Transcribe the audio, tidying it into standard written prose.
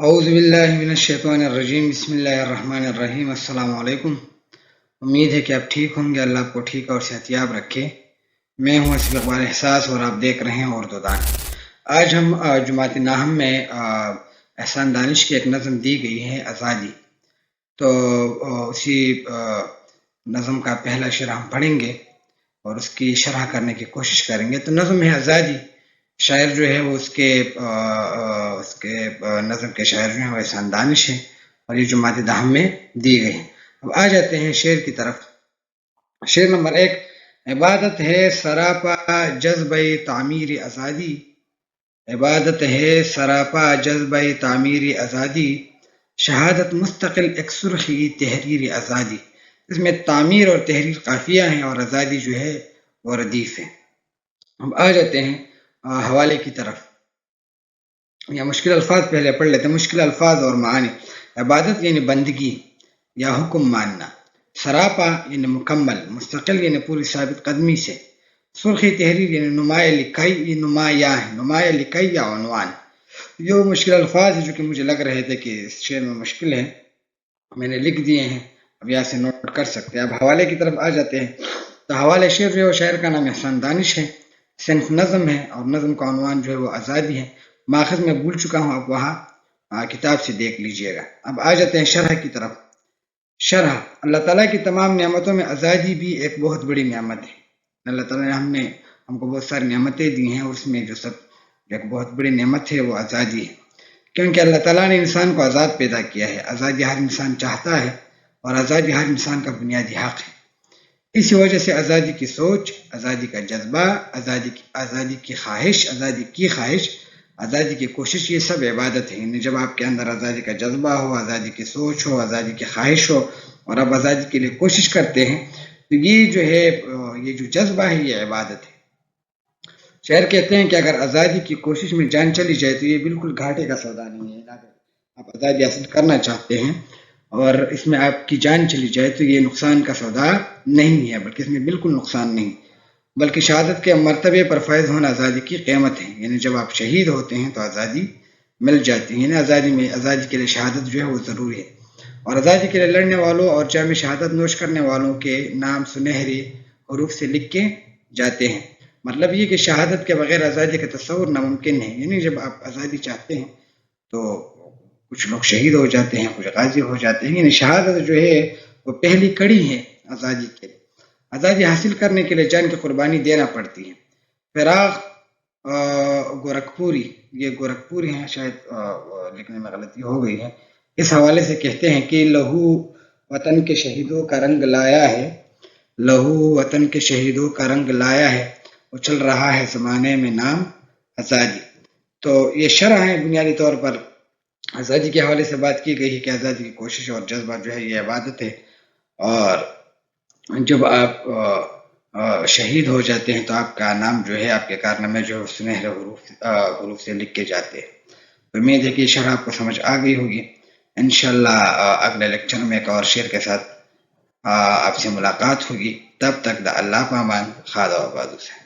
اعوذ باللہ من الشیطان الرجیم بسم اللہ الرحمن الرحیم السلام علیکم۔ امید ہے کہ آپ ٹھیک ہوں گے، اللہ آپ کو ٹھیک اور صحت یاب رکھے۔ میں ہوں اسف اقبال احساس اور آپ دیکھ رہے ہیں اردو دان۔ آج ہم جماعت ناہم میں احسان دانش کی ایک نظم دی گئی ہے آزادی، تو اسی نظم کا پہلا شرح ہم پڑھیں گے اور اس کی شرح کرنے کی کوشش کریں گے۔ تو نظم ہے آزادی، شاعر جو ہے وہ اس کے نظم کے شاعر جو ہیں وہ احسان دانش ہیں اور یہ جماعت ناہم میں دی گئی ہیں۔ اب آ جاتے ہیں شعر کی طرف۔ شعر نمبر 1: عبادت ہے سراپا جذبہ تعمیر آزادی، عبادت ہے سراپا جذبہ تعمیر آزادی، شہادت مستقل ایک سرخی تحریر آزادی۔ اس میں تعمیر اور تحریر قافیہ ہیں اور آزادی جو ہے وہ ردیف ہے۔ ہم آ جاتے ہیں حوالے کی طرف، یا مشکل الفاظ پہلے پڑھ لیتے ہیں۔ مشکل الفاظ اور معانی: عبادت یعنی بندگی یا حکم ماننا، سراپا یعنی مکمل، مستقل یعنی پوری ثابت قدمی سے، سرخی تحریر یعنی نمایاں لکھائی، یہ نمایاں ہے، نمایاں لکھائی یا عنوان۔ یہ مشکل الفاظ ہیں جو کہ مجھے لگ رہے تھے کہ اس شعر میں مشکل ہے، میں نے لکھ دیے ہیں، اب یہاں سے نوٹ کر سکتے ہیں۔ اب حوالے کی طرف آ جاتے ہیں۔ تو حوالے شعر جو ہے وہ شاعر کا نام احسان دانش ہے، صنف نظم ہے اور نظم کا عنوان جو ہے وہ آزادی ہے۔ ماخذ میں بھول چکا ہوں، آپ وہاں کتاب سے دیکھ لیجئے گا۔ اب آ جاتے ہیں شرح کی طرف۔ شرح: اللہ تعالیٰ کی تمام نعمتوں میں آزادی بھی ایک بہت بڑی نعمت ہے۔ اللہ تعالیٰ نے ہم کو بہت ساری نعمتیں دی ہیں اور اس میں جو ایک بہت بڑی نعمت ہے وہ آزادی ہے، کیونکہ اللہ تعالیٰ نے انسان کو آزاد پیدا کیا ہے۔ آزادی ہر انسان چاہتا ہے اور آزادی ہر انسان کا بنیادی حق ہے۔ اسی وجہ سے آزادی کی سوچ، آزادی کا جذبہ، آزادی کی خواہش، آزادی کی کوشش، یہ سب عبادت ہے۔ یعنی جب آپ کے اندر آزادی کا جذبہ ہو، آزادی کی سوچ ہو، آزادی کی خواہش ہو اور آپ آزادی کے لیے کوشش کرتے ہیں، تو یہ جو ہے یہ جو جذبہ ہے یہ عبادت ہے۔ شاعر کہتے ہیں کہ اگر آزادی کی کوشش میں جان چلی جائے تو یہ بالکل گھاٹے کا سودا نہیں ہے۔ اگر آپ آزادی حاصل کرنا چاہتے ہیں اور اس میں آپ کی جان چلی جائے تو یہ نقصان کا سودا نہیں ہے، بلکہ اس میں بالکل نقصان نہیں، بلکہ شہادت کے مرتبے پر فائز ہونا آزادی کی قیمت ہے۔ یعنی جب آپ شہید ہوتے ہیں تو آزادی مل جاتی ہے، یعنی آزادی کے لیے شہادت جو ہے وہ ضروری ہے، اور آزادی کے لیے لڑنے والوں اور جام شہادت نوش کرنے والوں کے نام سنہرے حروف سے لکھ کے جاتے ہیں۔ مطلب یہ کہ شہادت کے بغیر آزادی کا تصور ناممکن ہے۔ یعنی جب آپ آزادی چاہتے ہیں تو کچھ لوگ شہید ہو جاتے ہیں، کچھ غازی ہو جاتے ہیں، یعنی شہادت جو ہے وہ پہلی کڑی ہے آزادی کے لیے۔ آزادی حاصل کرنے کے لیے جان کی قربانی دینا پڑتی ہے۔ فراغ گورکھپوری، یہ گورکھپوری ہیں، شاید لکھنے میں غلطی ہو گئی ہے، اس حوالے سے کہتے ہیں کہ لہو وطن کے شہیدوں کا رنگ لایا ہے، لہو وطن کے شہیدوں کا رنگ لایا ہے، اچھل رہا ہے زمانے میں نام آزادی۔ تو یہ شرح ہے، بنیادی طور پر آزادی کے حوالے سے بات کی گئی ہے کہ آزادی کی کوشش اور جذبہ جو ہے یہ عبادت ہے، اور جب آپ شہید ہو جاتے ہیں تو آپ کا نام جو ہے، آپ کے کارنامے جو ہے سنہرے حروف سے لکھ کے جاتے ہیں۔ امید ہے کہ یہ شرح آپ کو سمجھ آ گئی ہوگی۔ انشاءاللہ اگلے لیکچر میں ایک اور شعر کے ساتھ آپ سے ملاقات ہوگی۔ تب تک دا اللہ پامان، خدا و آباد سے۔